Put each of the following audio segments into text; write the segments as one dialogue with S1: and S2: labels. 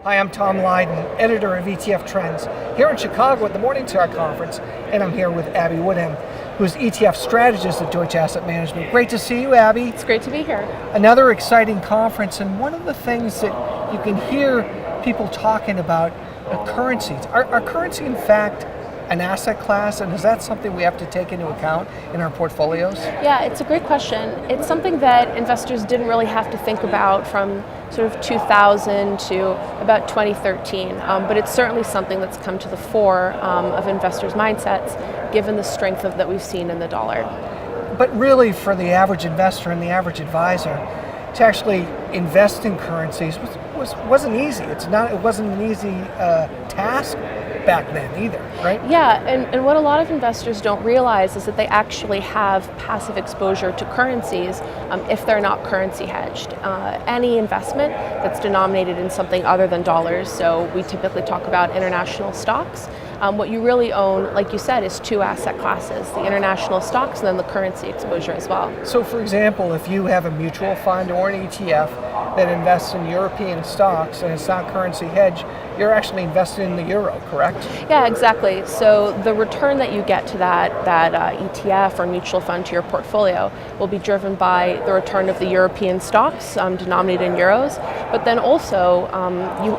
S1: Hi, I'm Tom Lydon, editor of ETF Trends, here in Chicago at the Morningstar Conference, and I'm here with Abby Woodham, who's ETF Strategist at Deutsche Asset Management. Great to see you, Abby.
S2: It's great to be here.
S1: Another exciting conference, and one of the things that you can hear people talking about are currencies. Are currency, in fact, an asset class, and is that something we have to take into account in our portfolios?
S2: Yeah, it's a great question. It's something that investors didn't really have to think about from sort of 2000 to about 2013, but it's certainly something that's come to the fore of investors' mindsets, given the strength that we've seen in the dollar.
S1: But really, for the average investor and the average advisor, to actually invest in currencies wasn't easy. It wasn't an easy task back then either, right?
S2: Yeah, and what a lot of investors don't realize is that they actually have passive exposure to currencies if they're not currency hedged. Any investment that's denominated in something other than dollars, so we typically talk about international stocks, what you really own, like you said, is two asset classes, the international stocks and then the currency exposure as well.
S1: So for example, if you have a mutual fund or an ETF that invests in European stocks and it's not currency hedged, you're actually invested in the euro, correct?
S2: Yeah, exactly. So the return that you get to that ETF or mutual fund to your portfolio will be driven by the return of the European stocks denominated in euros, but then also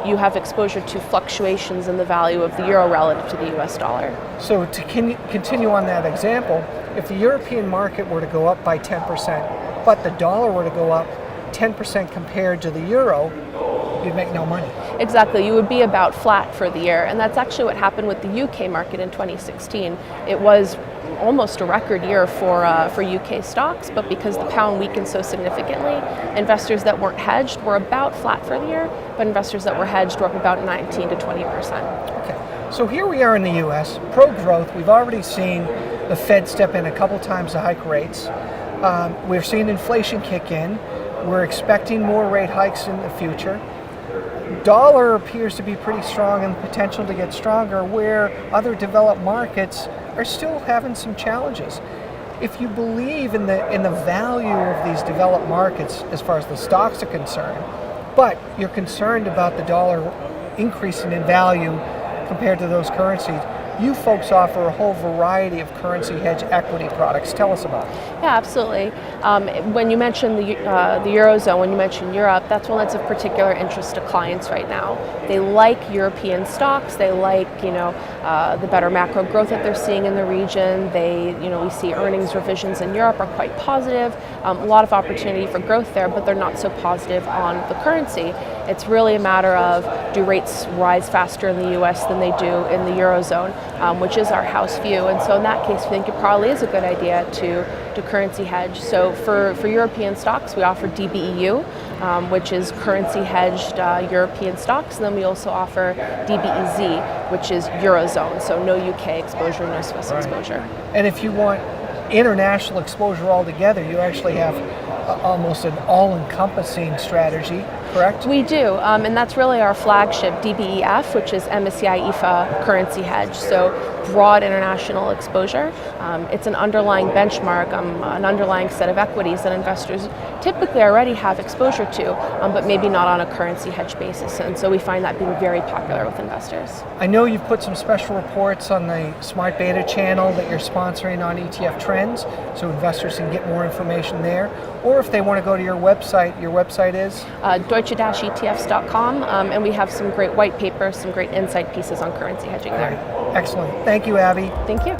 S2: you have exposure to fluctuations in the value of the euro relative to the US dollar.
S1: So to continue on that example, if the European market were to go up by 10%, but the dollar were to go up 10% compared to the euro, you'd make no money.
S2: Exactly, you would be about flat for the year, and that's actually what happened with the UK market in 2016. It was almost a record year for UK stocks, but because the pound weakened so significantly, investors that weren't hedged were about flat for the year, but investors that were hedged were up about 19 to 20%.
S1: Okay, so here we are in the US, pro-growth. We've already seen the Fed step in a couple times to hike rates. We're seeing inflation kick in. We're expecting more rate hikes in the future. Dollar appears to be pretty strong and potential to get stronger, where other developed markets are still having some challenges. If you believe in the value of these developed markets as far as the stocks are concerned, but you're concerned about the dollar increasing in value compared to those currencies, you folks offer a whole variety of currency hedge equity products. Tell us about it.
S2: Yeah, absolutely. When you mention the Eurozone, when you mention Europe, that's one that's of particular interest to clients right now. They like European stocks. They like, the better macro growth that they're seeing in the region. We see earnings revisions in Europe are quite positive. A lot of opportunity for growth there, but they're not so positive on the currency. It's really a matter of, do rates rise faster in the US than they do in the Eurozone, which is our house view. And so in that case, we think it probably is a good idea to currency hedge. So for European stocks, we offer DBEU, which is currency hedged European stocks. And then we also offer DBEZ, which is Eurozone. So no UK exposure, no Swiss exposure.
S1: And if you want international exposure altogether, you actually have almost an all-encompassing strategy, correct?
S2: We do, and that's really our flagship, DBEF, which is MSCI EFA currency hedge, so broad international exposure. It's an underlying benchmark, an underlying set of equities that investors typically already have exposure to, but maybe not on a currency hedge basis, and so we find that being very popular with investors.
S1: I know you've put some special reports on the Smart Beta channel that you're sponsoring on ETF Trends, so investors can get more information there. Or if they want to go to your website is?
S2: Deutsche-ETFs.com, and we have some great white papers, some great insight pieces on currency hedging there.
S1: Excellent. Thank you, Abby.
S2: Thank you.